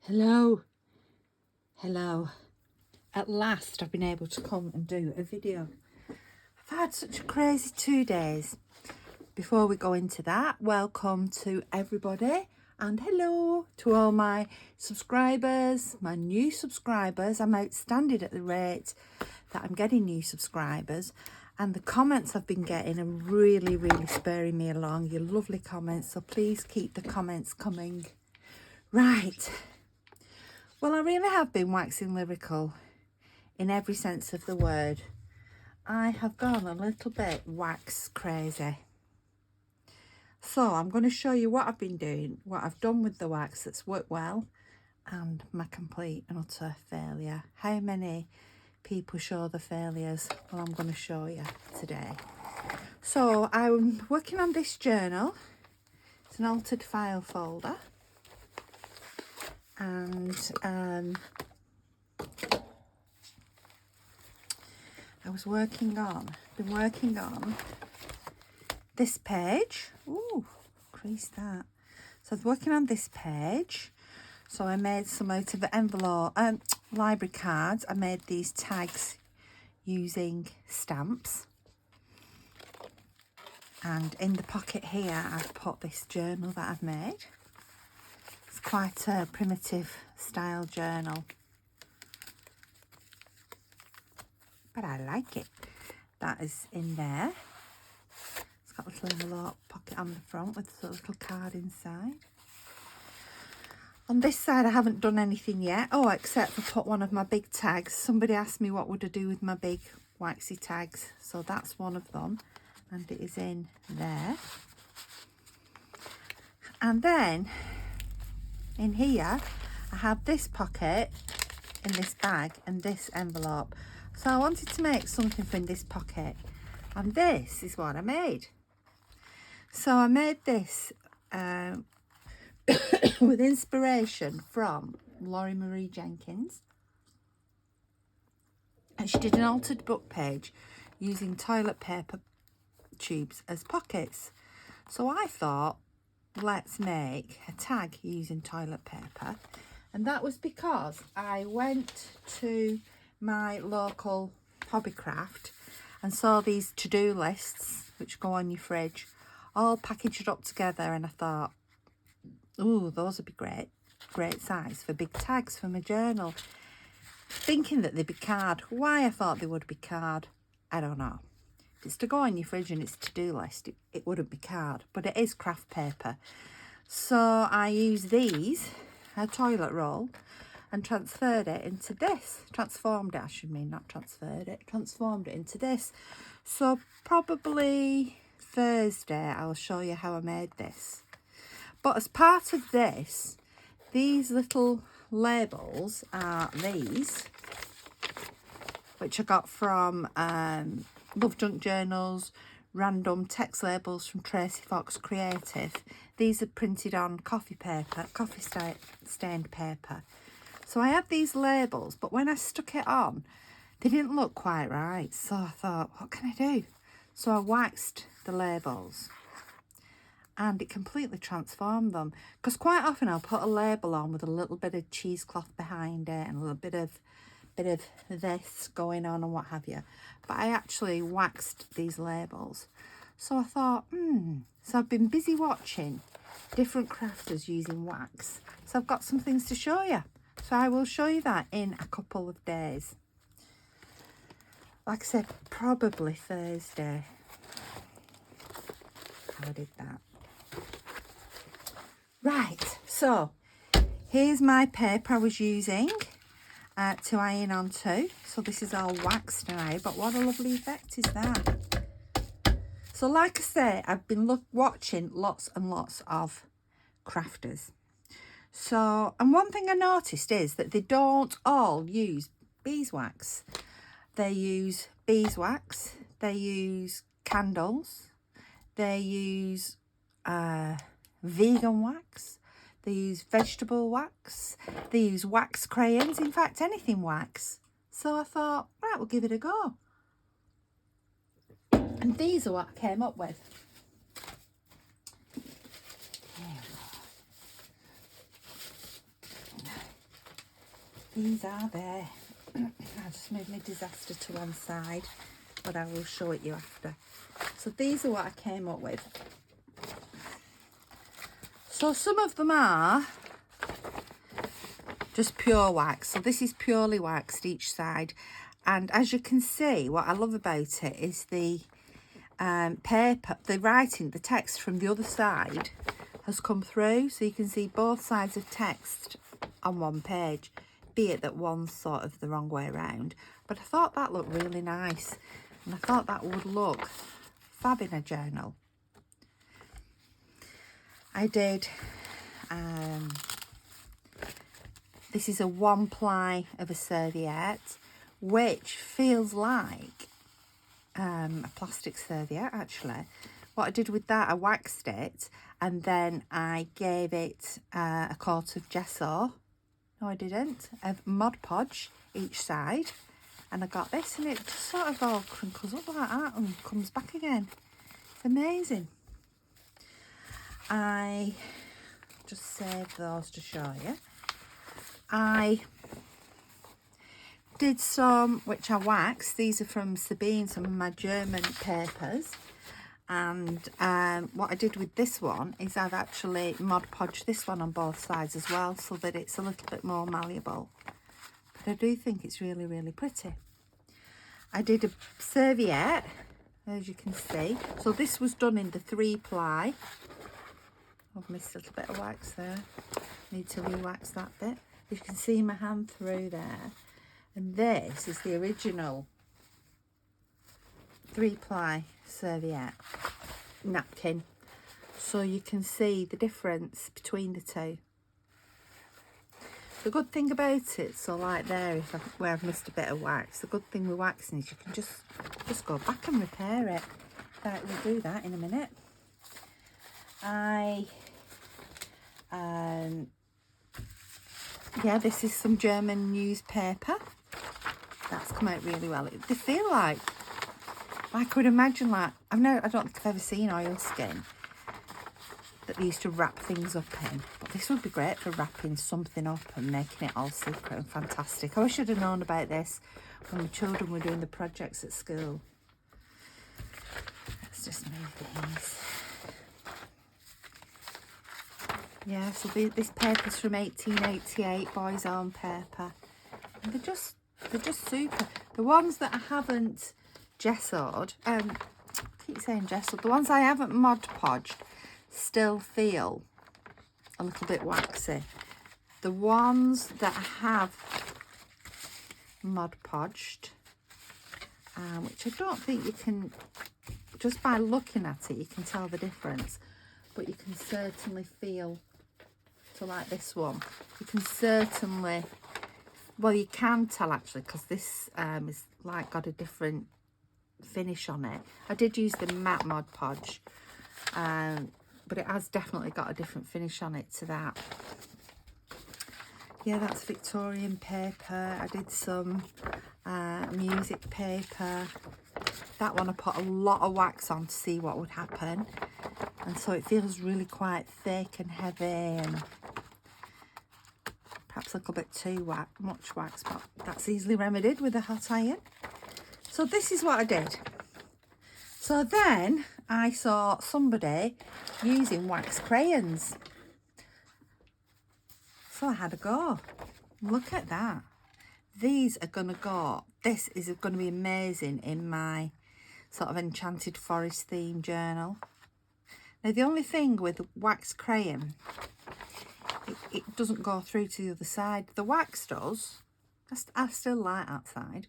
Hello. At last I've been able to come and do a video. I've had such a crazy 2 days. Before we go into that, welcome to everybody and hello to all my subscribers, my new subscribers. I'm outstanding at the rate that I'm getting new subscribers, and the comments I've been getting are really spurring me along. Your lovely comments, so please keep the comments coming. Right. Well, I really have been waxing lyrical in every sense of the word. I have gone a little bit wax crazy. So I'm going to show you what I've been doing, what I've done with the wax that's worked well, and my complete and utter failure. How many people show the failures? Well, I'm going to show you today. So I'm working on this journal. It's an altered file folder. And been working on this page. Ooh, crease that. So I was working on this page. So I made some out of the envelope, library cards. I made these tags using stamps. And in the pocket here, I've put this journal that I've made. It's quite a primitive style journal, but I like it. That is in there. It's got a little envelope pocket on the front with a little card inside. On this side I haven't done anything yet, except for put one of my big tags. Somebody asked me what would I do with my big waxy tags, so that's one of them, and it is in there. And then in here I have this pocket in this bag and this envelope. So I wanted to make something from this pocket, and this is what I made. So I made this with inspiration from Laurie Marie Jenkins, and she did an altered book page using toilet paper tubes as pockets. So I thought, let's make a tag using toilet paper, and that was because I went to my local Hobbycraft and saw these to-do lists which go on your fridge all packaged up together, and I thought, ooh, those would be great size for big tags for my journal, thinking that they'd be card. Why I thought they would be card, I don't know. If it's to go on your fridge and it's to-do list, it wouldn't be card, but it is craft paper. So I used these, a toilet roll, and transformed it into this. Transformed it into this. So probably Thursday I'll show you how I made this. But as part of this, these little labels are these, which I got from Love Junk Journals, random text labels from Tracy Fox Creative. These are printed on coffee stained paper. So I had these labels, but when I stuck it on, they didn't look quite right. So I thought, what can I do? So I waxed the labels, and it completely transformed them. Because quite often I'll put a label on with a little bit of cheesecloth behind it and a little bit of this going on and what have you. But I actually waxed these labels. So I thought, so I've been busy watching different crafters using wax. So I've got some things to show you. So I will show you that in a couple of days. Like I said, probably Thursday. How I did that. Right, so here's my paper I was using to iron onto. So this is all waxed now, but what a lovely effect is that. So like I say, I've been watching lots and lots of crafters. So, and one thing I noticed is that they don't all use beeswax. They use beeswax, they use candles, they use vegan wax, they use vegetable wax, they use wax crayons, in fact anything wax. So I thought, right, we'll give it a go. And these are what I came up with. these are there. I just moved my disaster to one side, but I will show it you after. So these are what I came up with. So some of them are just pure wax. So this is purely waxed each side. And as you can see, what I love about it is the paper, the writing, the text from the other side has come through. So you can see both sides of text on one page, be it that one's sort of the wrong way around. But I thought that looked really nice. And I thought that would look fab in a journal. I did, this is a 1-ply of a serviette, which feels like a plastic serviette actually. What I did with that, I waxed it and then I gave it a coat of gesso. No, I didn't. Of Mod Podge each side. And I got this and it just sort of all crinkles up like that and comes back again. It's amazing. I just saved those to show you. I did some, which I waxed. These are from Sabine, some of my German papers. And what I did with this one is I've actually Mod Podged this one on both sides as well, so that it's a little bit more malleable. But I do think it's really, really pretty. I did a serviette, as you can see. So this was done in the 3-ply. I've missed a little bit of wax there. Need to re-wax that bit. You can see my hand through there. And this is the original 3-ply serviette napkin. So you can see the difference between the two. The good thing about it, so like there, where I've missed a bit of wax, the good thing with waxing is you can just go back and repair it. Right, we'll do that in a minute. Yeah, this is some German newspaper. That's come out really well. They feel like I would imagine, like, I don't think I've ever seen oilskin that they used to wrap things up in. But this would be great for wrapping something up and making it all secret and fantastic. I wish I'd have known about this when the children were doing the projects at school. Let's just move these. Yeah, so this paper's from 1888, Boys Own paper. And they're just super. The ones that I haven't gessoed, I keep saying gessoed, the ones I haven't Mod Podged still feel a little bit waxy. The ones that I have Mod Podged, which I don't think you can, just by looking at it, you can tell the difference. But you can certainly feel, so like this one, you can certainly, well, you can tell actually, because this is like got a different finish on it. I did use the matte Mod Podge, but it has definitely got a different finish on it to that. Yeah, that's Victorian paper. I did some music paper. That one I put a lot of wax on to see what would happen, and so it feels really quite thick and heavy and perhaps a little bit too much wax, but that's easily remedied with a hot iron. So this is what I did. So then I saw somebody using wax crayons. So I had a go. Look at that. These are going to go, this is going to be amazing in my sort of Enchanted Forest theme journal. Now the only thing with wax crayon, it doesn't go through to the other side. The wax does. I still like that side,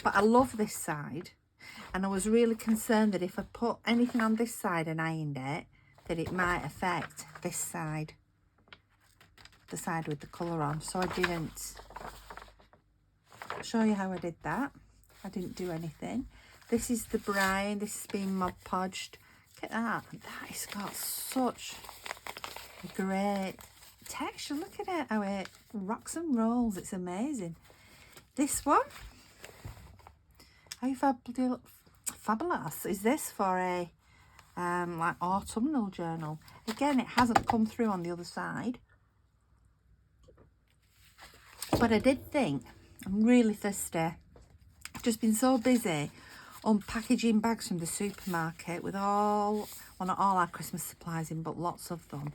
but I love this side. And I was really concerned that if I put anything on this side and ironed it, that it might affect this side, the side with the colour on. So I didn't. I'll show you how I did that. I didn't do anything. This is the brown. This has been Mod Podged. Look at that. That has got such a great texture. Look at it, how it rocks and rolls. It's amazing. This one, how fabulous is this for a like autumnal journal? Again, it hasn't come through on the other side. But I did think, I'm really thirsty. I've just been so busy unpackaging bags from the supermarket with all, well, not all our Christmas supplies in, but lots of them.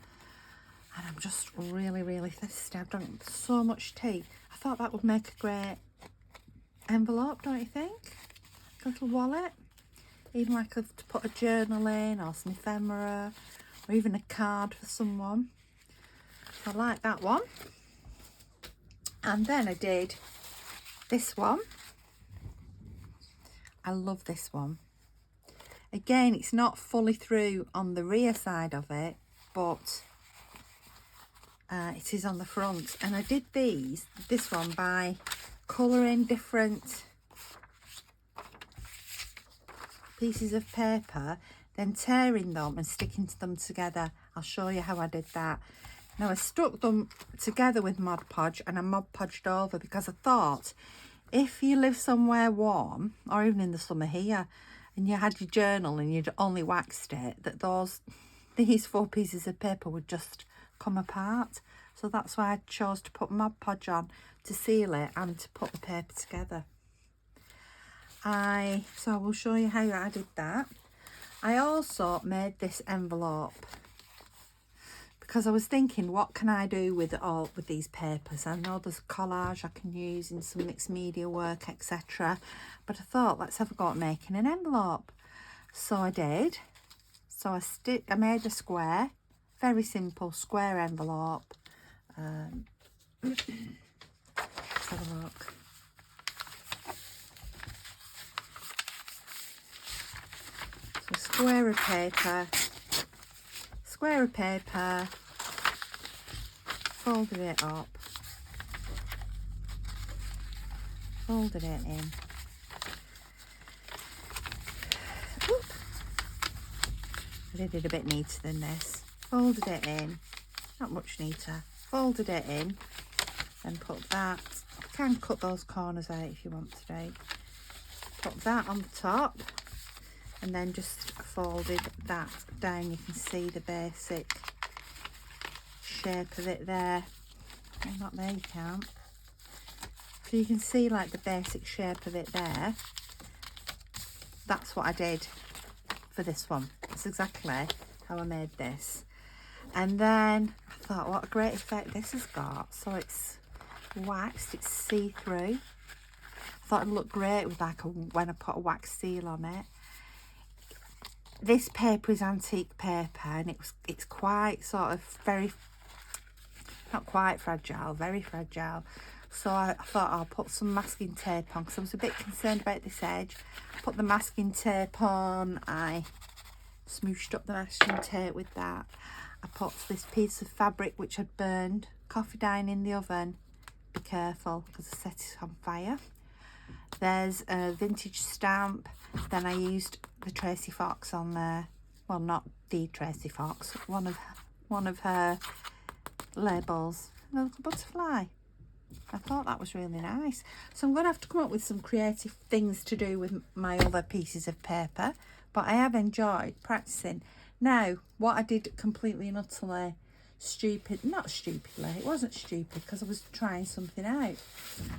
And I'm just really, really thirsty. I've drunk so much tea. I thought that would make a great envelope, don't you think? Like a little wallet. Even like to put a journal in, or some ephemera, or even a card for someone. So I like that one. And then I did this one. I love this one. Again, it's not fully through on the rear side of it, but it is on the front. And I did this one by colouring different pieces of paper, then tearing them and sticking them together. I'll show you how I did that. Now I stuck them together with Mod Podge, and I Mod Podged over because I thought if you live somewhere warm, or even in the summer here, and you had your journal and you'd only waxed it, that these 4 pieces of paper would just come apart. So that's why I chose to put Mod Podge on to seal it and to put the paper together. So I will show you how I did that. I also made this envelope because I was thinking, what can I do with these papers? I know there's collage I can use in some mixed media work, etc. But I thought, let's have a go at making an envelope. So I did. So I made a square, very simple square envelope. Let's have a look. So square of paper, folded it up, folded it in. Oop. I did it a bit neater than this. Folded it in, not much neater. Folded it in, and put that. You can cut those corners out if you want to do. Put that on the top, and then just folded that down. You can see the basic shape of it there. Well, not there, you can't. So you can see like the basic shape of it there. That's what I did for this one. That's exactly how I made this. And then I thought, what a great effect this has got. So it's waxed, it's see-through. I thought it'd look great with when I put a wax seal on it. This paper is antique paper, and it's quite sort of not quite fragile, very fragile. So I thought I'll put some masking tape on because I was a bit concerned about this edge. Put the masking tape on. I smooshed up the masking tape with that. I put this piece of fabric which I'd burned coffee dye in the oven. Be careful because I set it on fire. There's a vintage stamp. Then I used the Tracy Fox on there. Well, not the Tracy Fox. One of her labels. A little butterfly. I thought that was really nice. So I'm going to have to come up with some creative things to do with my other pieces of paper. But I have enjoyed practicing. Now, what I did completely and utterly not stupidly, it wasn't stupid because I was trying something out.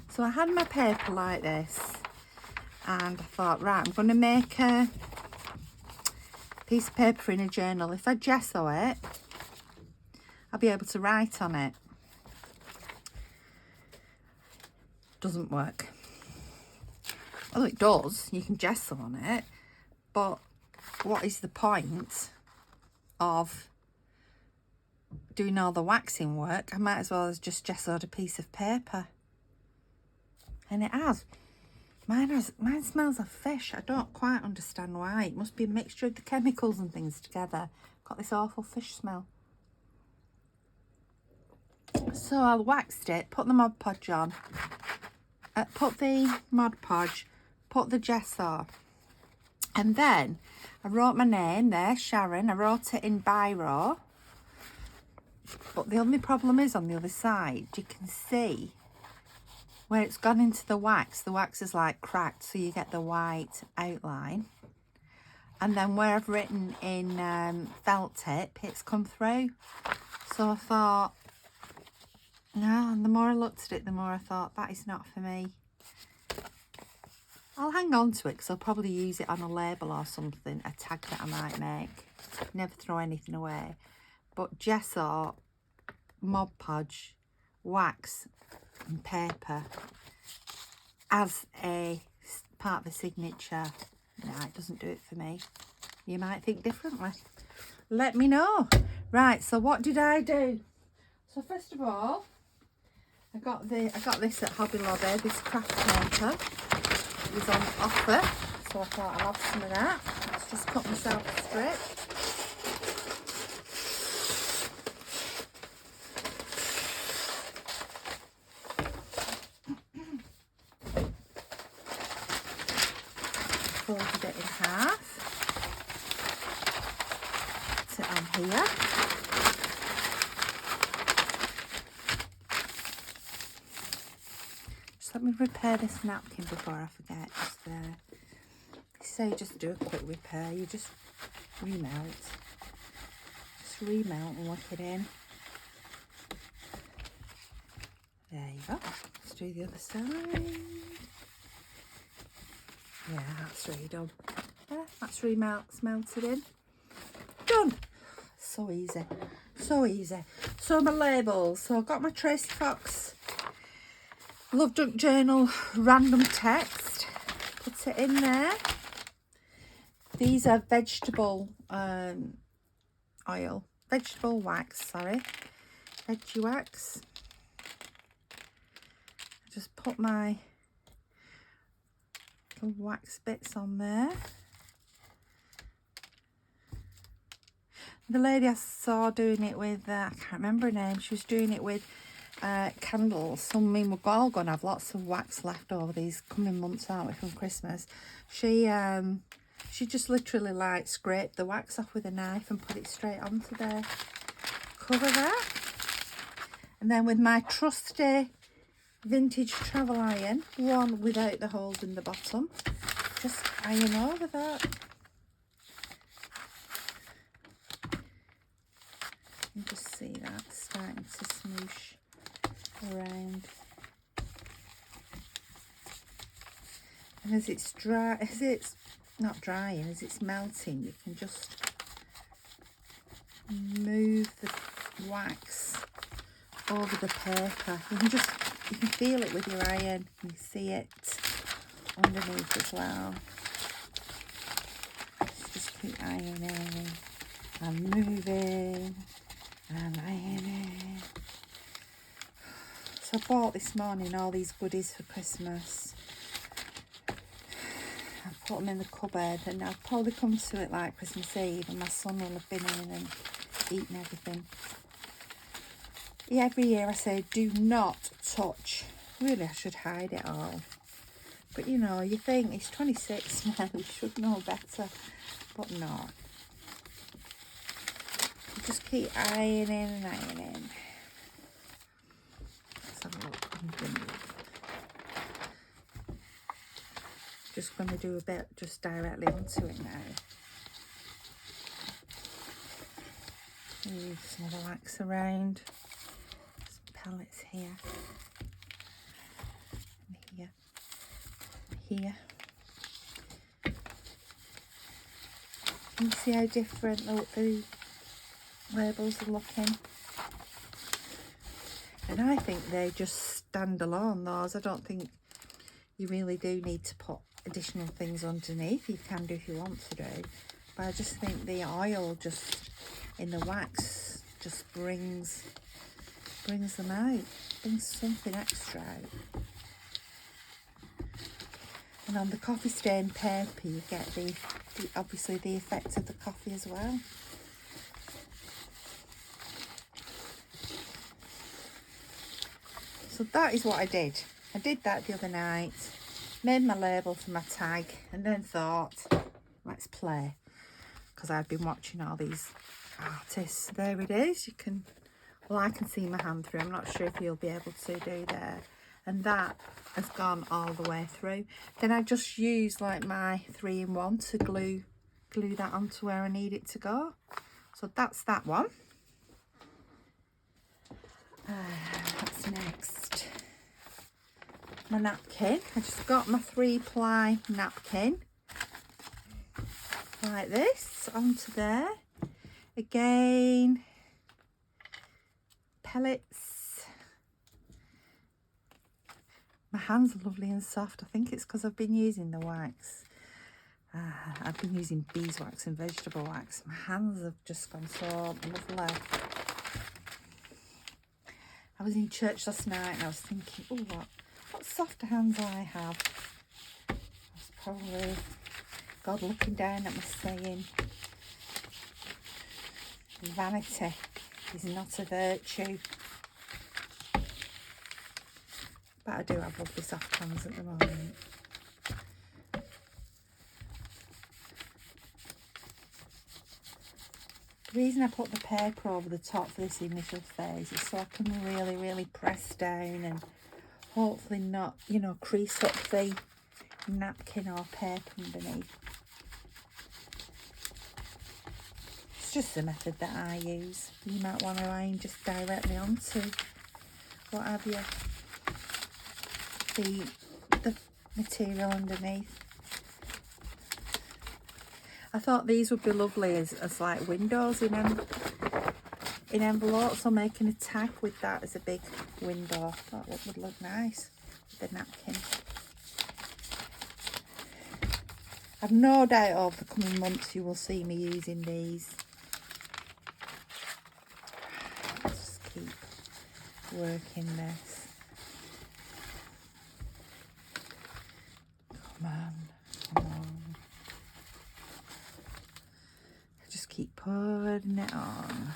So I had my paper like this, and I thought, right, I'm going to make a piece of paper in a journal. If I gesso it, I'll be able to write on it. Doesn't work. Well, it does. You can gesso on it, but what is the point of doing all the waxing work? I might as well have just gessoed a piece of paper. And it has. Mine smells of fish. I don't quite understand why. It must be a mixture of the chemicals and things together. Got this awful fish smell. So I waxed it, put the Mod Podge on, put the Mod Podge, put the gesso, and then I wrote my name there, Sharon. I wrote it in biro. But the only problem is on the other side, you can see where it's gone into the wax is like cracked, so you get the white outline. And then where I've written in felt tip, it's come through. So I thought, No, and the more I looked at it, the more I thought, that is not for me. I'll hang on to it because I'll probably use it on a label or something, a tag that I might make. Never throw anything away. But gesso, Mod Podge, wax and paper as a part of a signature, no, it doesn't do it for me. You might think differently. Let me know. Right, so what did I do? So first of all, I got this at Hobby Lobby, this craft paper. It was on offer, so I thought I'll have some of that. Let's just cut myself a strip. Folded it in half. Put it on here. Just let me repair this napkin before I forget. Just there. They say just do a quick repair. You just remelt. Just remelt and work it in. There you go. Let's do the other side. Yeah, that's redone. Yeah, that's melted in. Done. So easy. So easy. So my labels. So I've got my Tracy Fox Love Duck Journal random text. Put it in there. These are vegetable oil. Vegetable wax, sorry. Veggie wax. Just put my little wax bits on there. The lady I saw doing it with, I can't remember her name, she was doing it with candles. I mean, we're all going to have lots of wax left over these coming months, aren't we, from Christmas. She just literally like scraped the wax off with a knife and put it straight onto the cover there. And then with my trusty vintage travel iron, one without the holes in the bottom, just iron over that. You just see that starting to smoosh around. And as it's dry, as it's not drying, as it's melting, you can just move the wax over the paper. You can feel it with your iron. You see it underneath as well. Just keep ironing and moving and ironing. So I bought this morning all these goodies for Christmas. I put them in the cupboard, and I'll probably come to it like Christmas Eve, and my son will have been in and eaten everything. Yeah, every year I say do not touch. Really, I should hide it all. But you know, you think he's 26 now, he should know better. But no. You just keep ironing and ironing. Let's have a look underneath. Just going to do a bit just directly onto it now. Move some of the wax around. Some pellets here. And here. And here. Can you see how different the labels are looking? And I think they just stand alone, those. I don't think you really do need to put additional things underneath. You can do if you want to do. But I just think the oil just in the wax just brings them out. Brings something extra out. And on the coffee stained paper you get the obviously the effect of the coffee as well. So that is what I did. I did that the other night, made my label for my tag, and then thought, let's play. Because I've been watching all these artists. There it is. You can, well, I can see my hand through. I'm not sure if you'll be able to do there. And that has gone all the way through. Then I just use like my 3-in-1 to glue that onto where I need it to go. So that's that one. What's my napkin. I just got my 3-ply napkin like this onto there. Again, pellets. My hands are lovely and soft. I think it's because I've been using the wax. I've been using beeswax and vegetable wax. My hands have just gone so lovely. I was in church last night and I was thinking, oh, what softer hands I have. That's probably God looking down at me saying, vanity is not a virtue. But I do have lovely soft hands at the moment. The reason I put the paper over the top for this initial phase is so I can really, really press down and hopefully not, you know, crease up the napkin or paper underneath. It's just the method that I use. You might want to iron just directly onto what have you, the material underneath. I thought these would be lovely as like windows in envelopes, or making a tag with that as a big window. I thought it would look nice with the napkin. I've no doubt over the coming months you will see me using these. Let's just keep working this. Come on, come on. Just keep putting it on.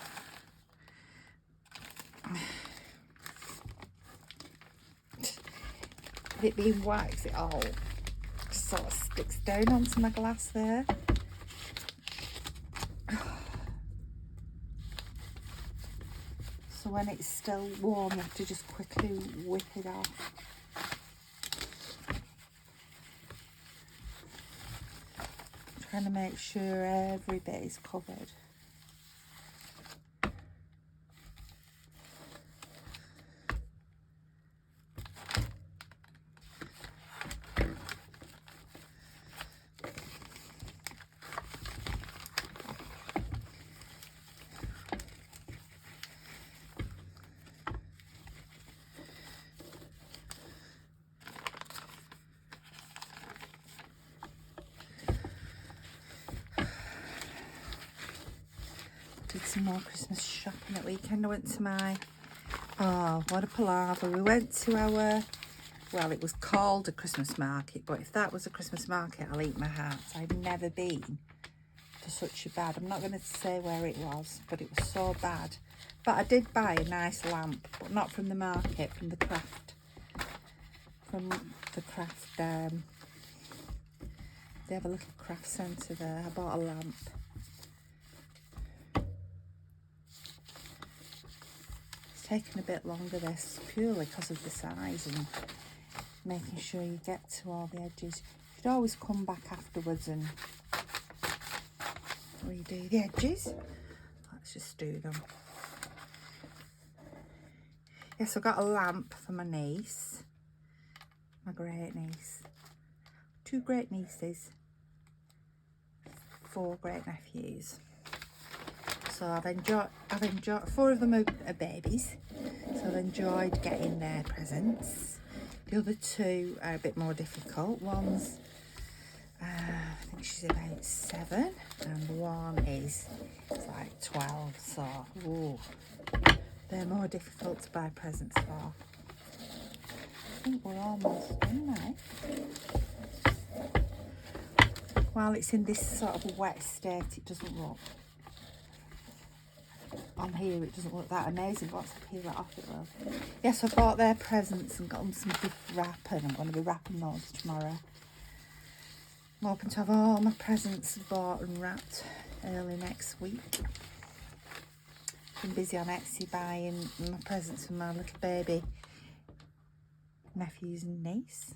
With it being wax, it all sort of sticks down onto my glass there. So when it's still warm, you have to just quickly whip it off. Trying to make sure every bit is covered. Did some more Christmas shopping at weekend. I went to my, oh, what a palaver. We went to our, well, it was called a Christmas market, but if that was a Christmas market, I'll eat my heart. I'd never been to such a bad, I'm not going to say where it was, but it was so bad. But I did buy a nice lamp, but not from the market, from the craft, they have a little craft centre there. I bought a lamp. Taking a bit longer this, purely because of the size and making sure you get to all the edges. You should always come back afterwards and redo the edges. Let's just do them. Yes, I got a lamp for my niece, my great niece, 2 great nieces, 4 great nephews. So I've enjoyed 4 of them are babies, so I've enjoyed getting their presents. The other 2 are a bit more difficult. One's I think she's about 7 and one is like 12, so ooh, they're more difficult to buy presents for. I think we're almost done now. While it's in this sort of wet state, it doesn't look, on here it doesn't look that amazing, but once I peel it off it will. Yes, I bought their presents and got them some gift wrapping. I'm going to be wrapping those tomorrow. I'm hoping to have all my presents bought and wrapped early next week. Been busy on Etsy buying my presents for my little baby nephews and niece.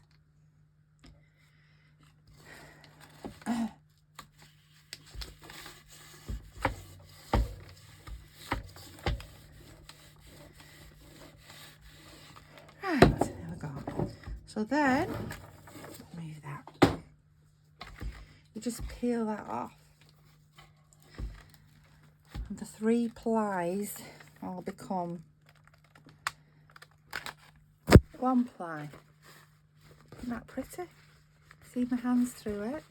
So then, move that. You just peel that off. And the 3 plies all become 1 ply. Isn't that pretty? See my hands through it?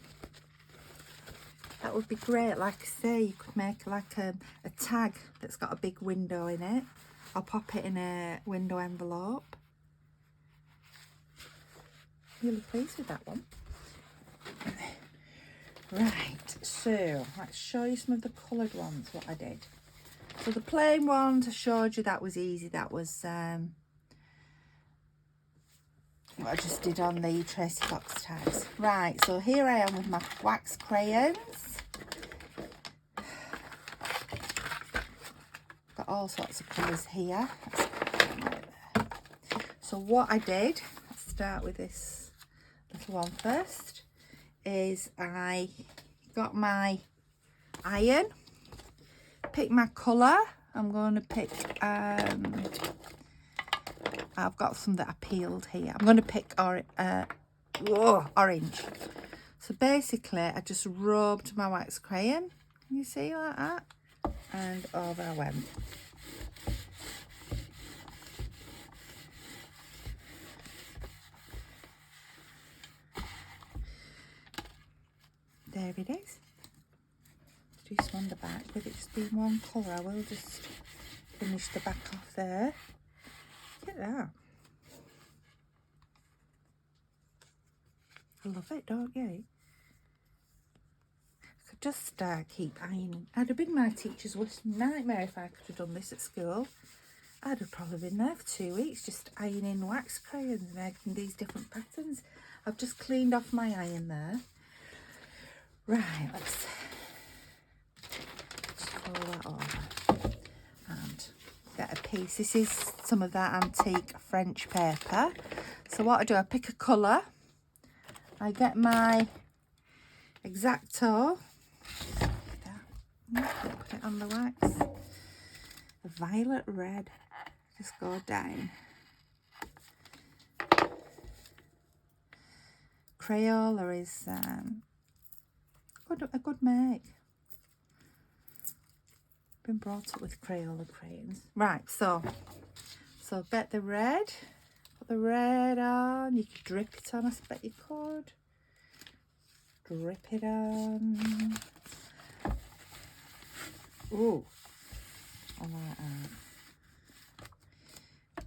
That would be great. Like I say, you could make like a tag that's got a big window in it. I'll pop it in a window envelope. Really pleased with that one. Right, so let's show you some of the coloured ones, what I did. So the plain ones, I showed you, that was easy. That was what I just did on the Tracy Fox tags. Right, so here I am with my wax crayons. Got all sorts of colours here. So what I did, let's start with this little one first, is I got my iron, pick my colour. I'm going to pick, I've got some that I peeled here. I'm going to pick orange. So basically, I just rubbed my wax crayon. Can you see like that? And over I went. There it is. Let's do some on the back. With it just being one colour, I will just finish the back off there. Look at that. I love it, don't you? I could just keep ironing. I'd have been my teacher's worst nightmare if I could have done this at school. I'd have probably been there for 2 weeks just ironing wax crayons, making these different patterns. I've just cleaned off my iron there. Right, let's just fold that over and get a piece. This is some of that antique French paper. So what I do, I pick a colour. I get my X-Acto. Put it on the wax. A violet red. Just go down. Crayola is a good make. Been brought up with Crayola crayons. Right, so get the red. Put the red on. You could drip it on. I bet you could. Drip it on. Ooh, I like that.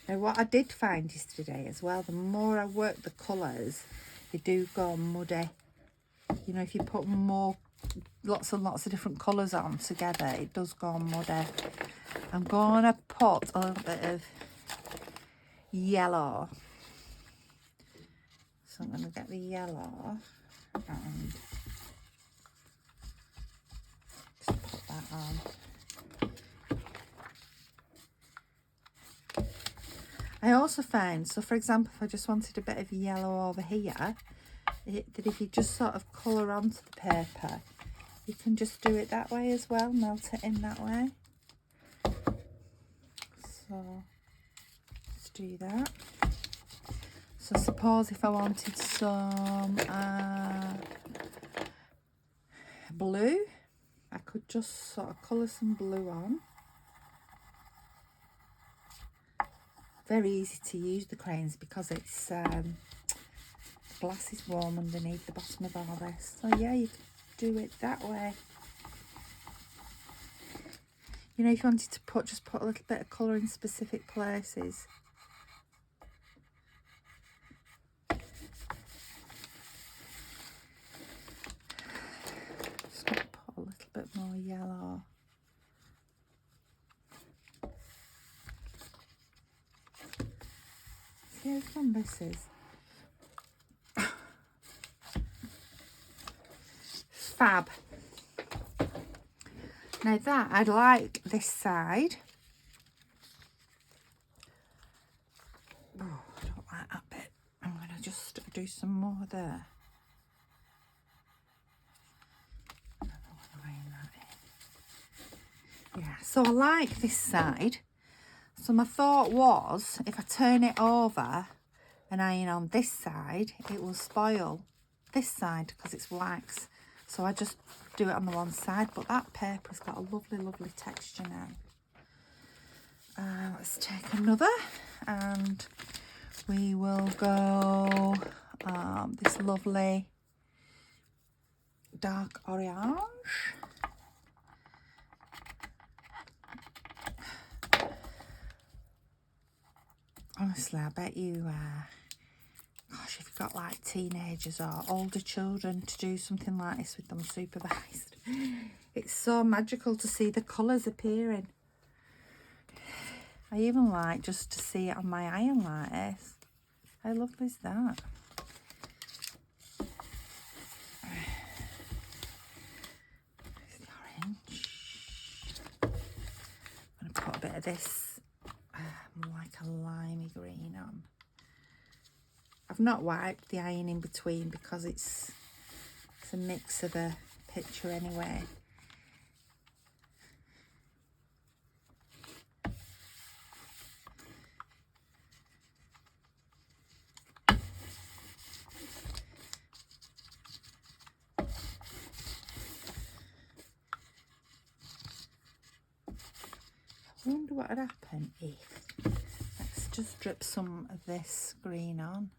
Now what I did find yesterday as well, the more I work the colours, they do go muddy. You know, if you put lots and lots of different colours on together, it does go muddy. I'm going to put a little bit of yellow. So I'm going to get the yellow and just put that on. I also find, so for example, if I just wanted a bit of yellow over here, that if you just sort of colour onto the paper, you can just do it that way as well, melt it in that way. So let's do that. So suppose if I wanted some blue, I could just sort of colour some blue on. Very easy to use the crayons because it's the glass is warm underneath the bottom of all this. So yeah, you could do it that way. You know, if you wanted to just put a little bit of colour in specific places. Just going to put a little bit more yellow. See how fun this is. Fab. Now that, I'd like this side. Oh, I don't like that bit. I'm going to just do some more there. I don't know what I'm that in. Yeah, so I like this side. So my thought was, if I turn it over and iron on this side, it will spoil this side because it's wax. So I just do it on the one side, but that paper's got a lovely, lovely texture now. Let's take another and we will go this lovely dark orange. Honestly, I bet you, gosh, if you've got like teenagers or older children to do something like this with them supervised, it's so magical to see the colours appearing. I even like just to see it on my iron like this. How lovely is that? The orange. I'm going to put a bit of this like a limey green on. I've not wiped the iron in between because it's a mix of a picture anyway. I wonder what would happen if, let's just drip some of this green on.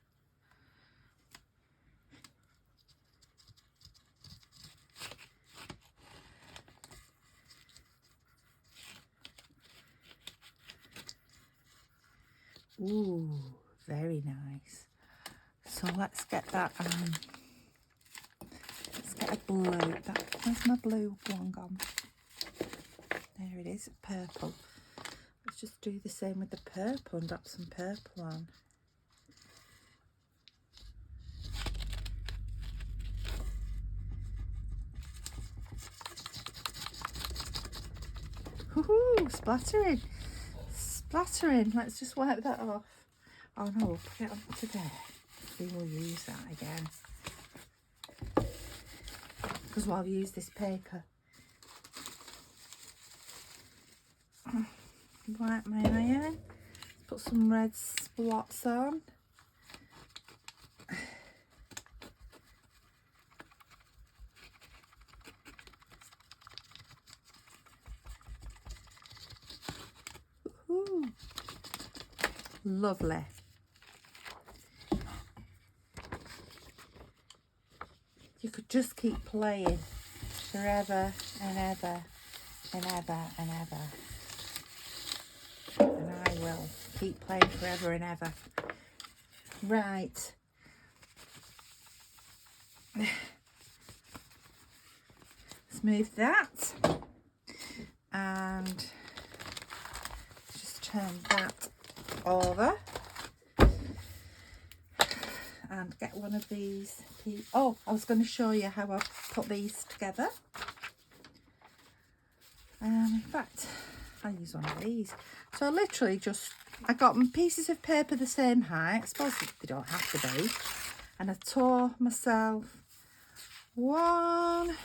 Ooh, very nice. So let's get that, let's get a blue. Where's my blue one gone? There it is, purple. Let's just do the same with the purple and drop some purple on. Woohoo, splattering. Splattering. Let's just wipe that off. Oh no, we'll put it on today. We will use that again. Because we'll use this paper. Wipe my iron. Put some red spots on. Ooh, lovely. You could just keep playing forever and ever and ever and ever. And I will keep playing forever and ever. Right. Let's move that. And just turn that over. And get one of these. Oh, I was going to show you how I put these together. In fact, I'll use one of these. So I literally I got pieces of paper the same height. I suppose they don't have to be. And I tore myself 1,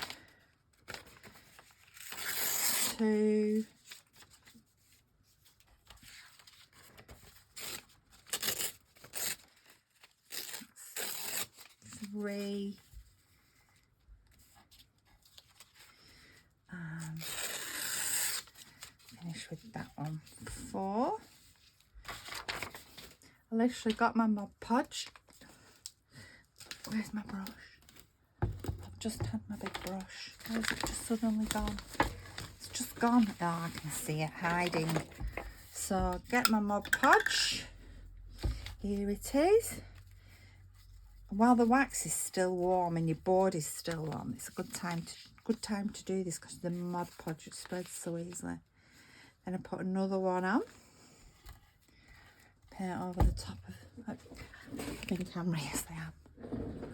2, 3, and finish with that one, 4. I literally got my Mod Podge. Where's my brush? I've just had my big brush. Where's it just suddenly gone? It's just gone. Oh, I can see it hiding. So get my Mod Podge. Here it is. While the wax is still warm and your board is still warm, it's a good time to do this because the Mod Podge spreads so easily. Then I put another one on. Paint over the top of in camera, yes I am.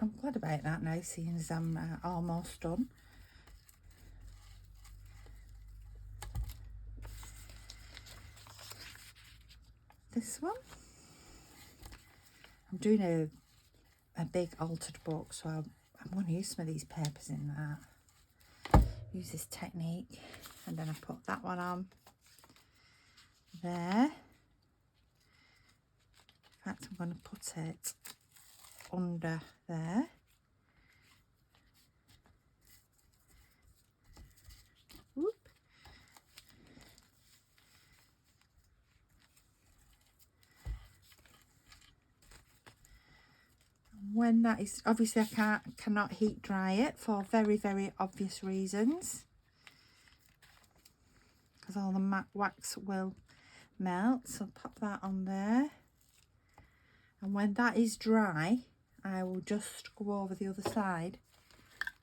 I'm glad about that now, seeing as I'm almost done. This one, I'm doing a big altered book, so I'm going to use some of these papers in that. Use this technique, and then I put that one on there. fact, I'm going to put it under there. Whoop. When that is, obviously I cannot heat dry it for very, very obvious reasons, because all the matte wax will melt. So pop that on there, and when that is dry, I will just go over the other side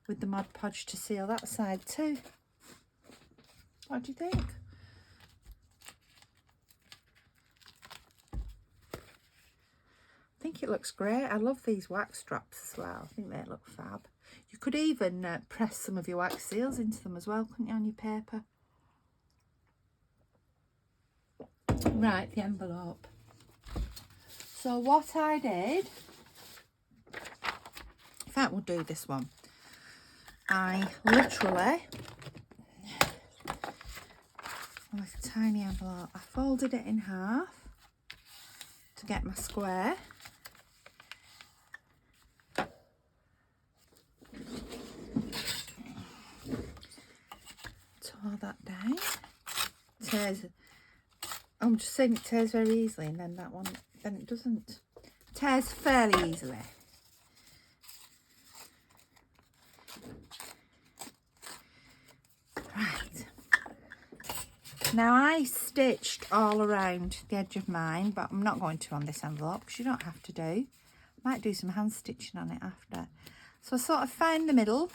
with the Mod Podge to seal that side too. What do you think? I think it looks great. I love these wax straps as well. I think they look fab. You could even press some of your wax seals into them as well, couldn't you, on your paper? Right, the envelope. So what I did, in fact, we'll do this one. I literally, with a tiny envelope, I folded it in half to get my square. Tore that down. Tears. I'm just saying it tears very easily, and then that one, then it doesn't. Tears fairly easily. Right. Now I stitched all around the edge of mine, but I'm not going to on this envelope because you don't have to do. I might do some hand stitching on it after. So I sort of found the middle,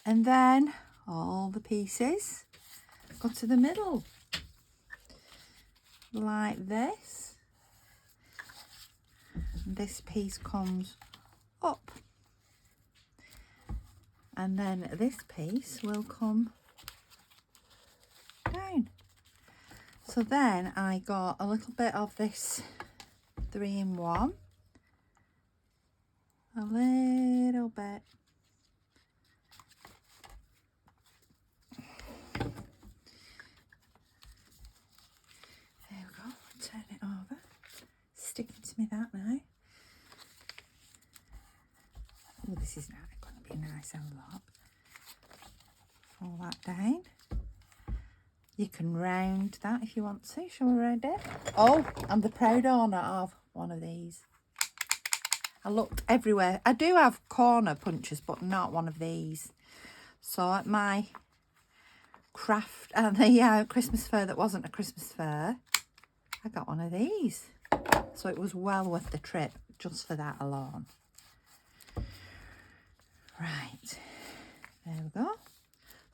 and then all the pieces go to the middle like this. And this piece comes up, and then this piece will come down. So then I got a little bit of this 3-in-1, a little bit, there we go, turn it over, sticking to me that now. Oh, this is now going to be a nice envelope. Fold that down. You can round that if you want to. Shall we round it? Oh, I'm the proud owner of one of these. I looked everywhere. I do have corner punches, but not one of these. So at my craft, the Christmas fair that wasn't a Christmas fair, I got one of these. So it was well worth the trip just for that alone. Right, there we go.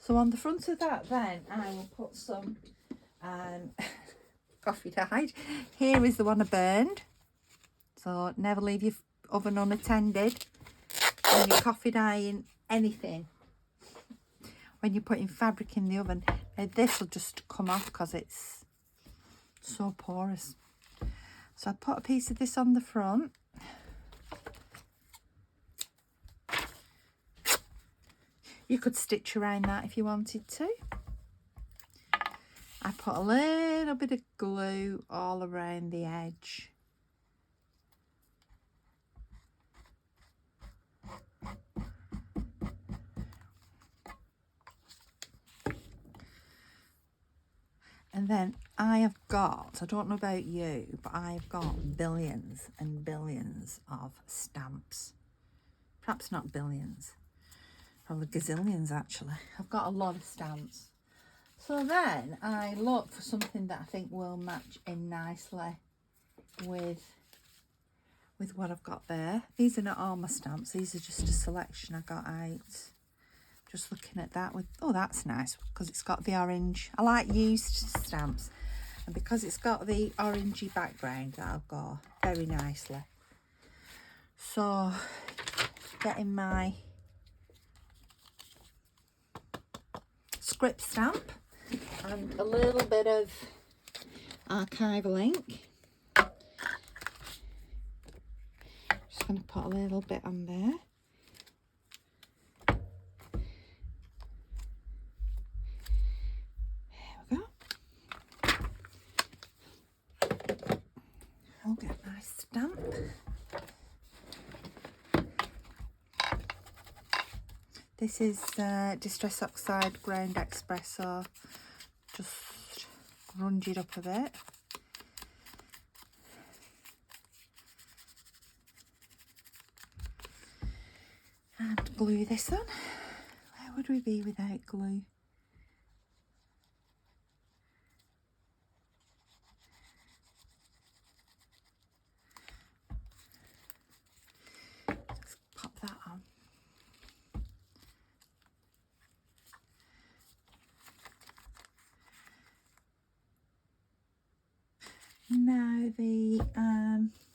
So on the front of that then, I will put some coffee dyed. Here is the one I burned. So never leave your oven unattended when you're coffee dyeing anything. When you're putting fabric in the oven, this will just come off because it's so porous. So I put a piece of this on the front. You could stitch around that if you wanted to. I put a little bit of glue all around the edge. And then I have got, I don't know about you, but I've got billions and billions of stamps. Perhaps not billions. Probably gazillions actually. I've got a lot of stamps. So then I look for something that I think will match in nicely with what I've got there. These are not all my stamps. These are just a selection I got out. Just looking at that with, oh, that's nice because it's got the orange. I like used stamps, and because it's got the orangey background, that'll go very nicely. So getting my script stamp and a little bit of archival ink. Just going to put a little bit on there. There we go. I'll get my stamp. This is Distress Oxide Ground Espresso. Just grunge it up a bit. And glue this on. Where would we be without glue? Just pop that on. Now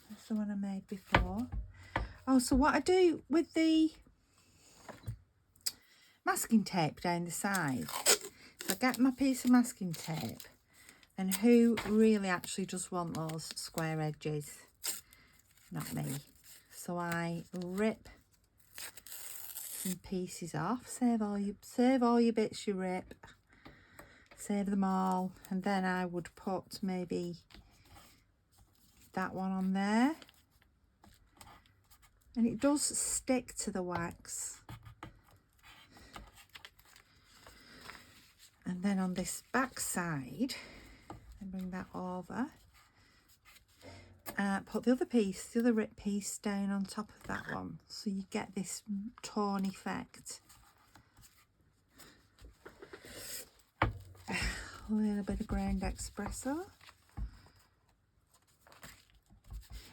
that's the one I made before. Oh, so what I do with the masking tape down the side, I get my piece of masking tape, and who really actually just want those square edges? Not me. So I rip some pieces off. Save all your bits you rip. Save them all, and then I would put maybe that one on there, and it does stick to the wax. And then on this back side, I bring that over, put the other rip piece down on top of that one, so you get this torn effect. A little bit of ground espresso.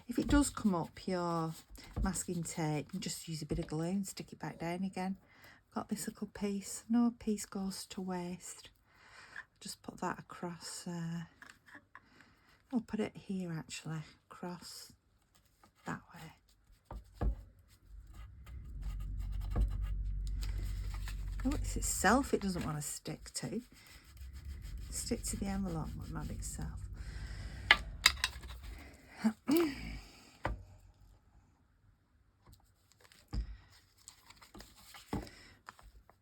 If it does come up your masking tape, you just use a bit of glue and stick it back down again. Got this little piece. No piece goes to waste. Just put that across. I'll put it here actually, across that way. Oh, it's itself it doesn't want to stick to. Stick to the envelope, but not itself.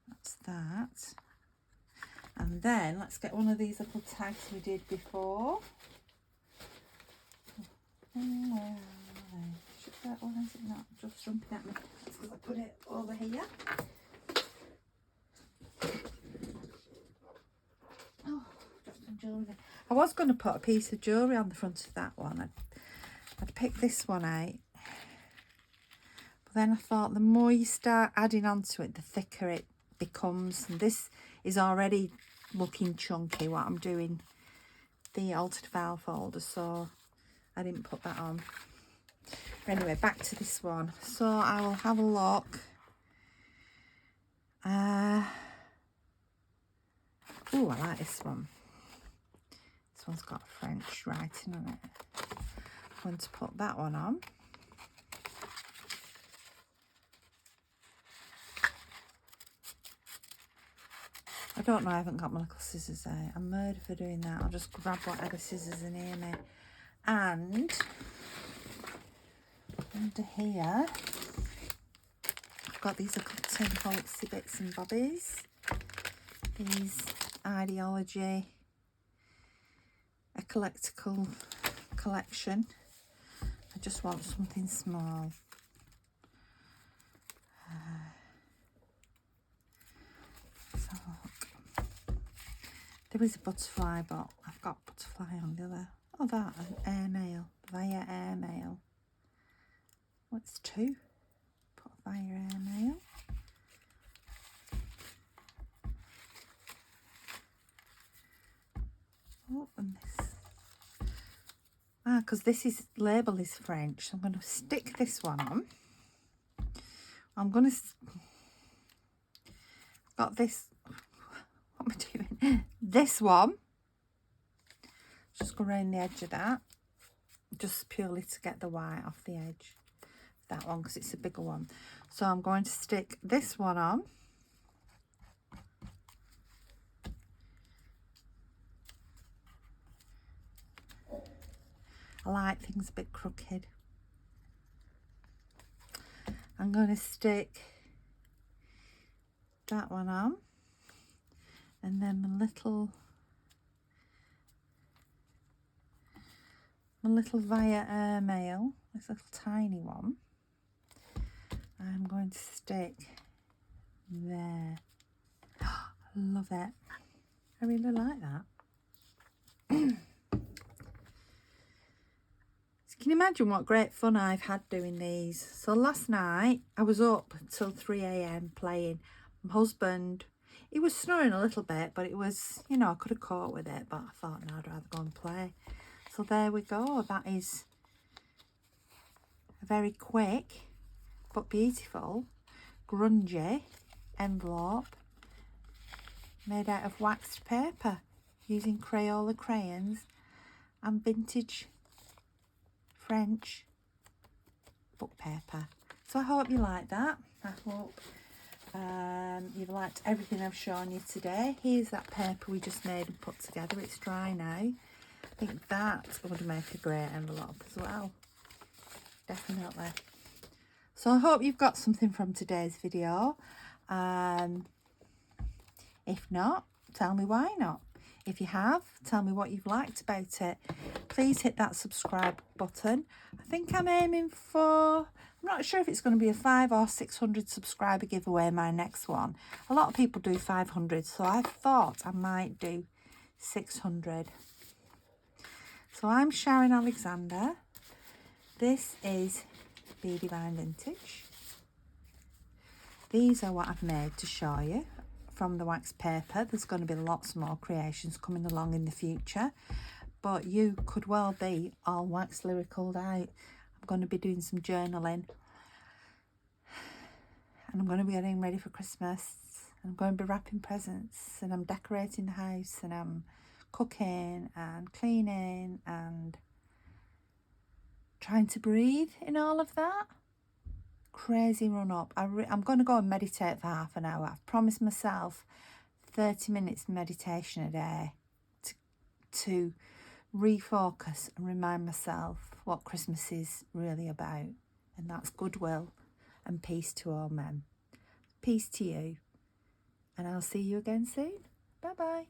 That's that. And then let's get one of these little tags we did before. Should that one, is it not? Just jumping at me. That's because I put it over here. Oh, dropped some jewellery. I was going to put a piece of jewellery on the front of that one. I'd pick this one out. But then I thought the more you start adding onto it, the thicker it becomes. And this is already looking chunky, what I'm doing. The altered file folder, so I didn't put that on. Anyway, back to this one. So I will have a look. Oh, I like this one. This one's got French writing on it. I'm going to put that one on. I don't know, I haven't got my little scissors out. I'm murdered for doing that. I'll just grab whatever scissors are near me. And under here, I've got these little tin folksy bits and bobbies. These Ideology eclectical collection. I just want something small. Let's have a look. There is a butterfly, but I've got butterfly on the other. Oh, that, airmail, via airmail. What's two? Put via airmail. Oh, and this. Because this label is French. So I'm going to stick this one on. I'm going to. Got this. What am I doing? This one. Just go around the edge of that. Just purely to get the white off the edge. That one, because it's a bigger one. So I'm going to stick this one on. I like things a bit crooked. I'm going to stick that one on, and then my little my little Via Air mail, this little tiny one, I'm going to stick there. Love it. I really like that. So can you imagine what great fun I've had doing these? So last night I was up until 3 a.m. playing. My husband, he was snoring a little bit, but it was, you know, I could have caught with it, but I thought, no, I'd rather go and play. So there we go. That is a very quick but beautiful grungy envelope made out of waxed paper using Crayola crayons and vintage French book paper. So I hope you like that. I hope you've liked everything I've shown you today. Here's that paper we just made and put together. It's dry now. I think that's going to make a great envelope as well. Definitely. So I hope you've got something from today's video. If not, tell me why not. If you have, tell me what you've liked about it. Please hit that subscribe button. I think I'm aiming for, I'm not sure if it's going to be a 500 or 600 subscriber giveaway, my next one. A lot of people do 500, so I thought I might do 600. So I'm Sharon Alexander. This is Be Divine Vintage. These are what I've made to show you from the wax paper. There's going to be lots more creations coming along in the future, but you could well be all wax lyricaled out. I'm going to be doing some journaling, and I'm going to be getting ready for Christmas. I'm going to be wrapping presents, and I'm decorating the house, and I'm cooking and cleaning and trying to breathe in all of that. Crazy run up. I'm going to go and meditate for half an hour. I've promised myself 30 minutes meditation a day to refocus and remind myself what Christmas is really about, and that's goodwill and peace to all men. Peace to you, and I'll see you again soon. Bye bye.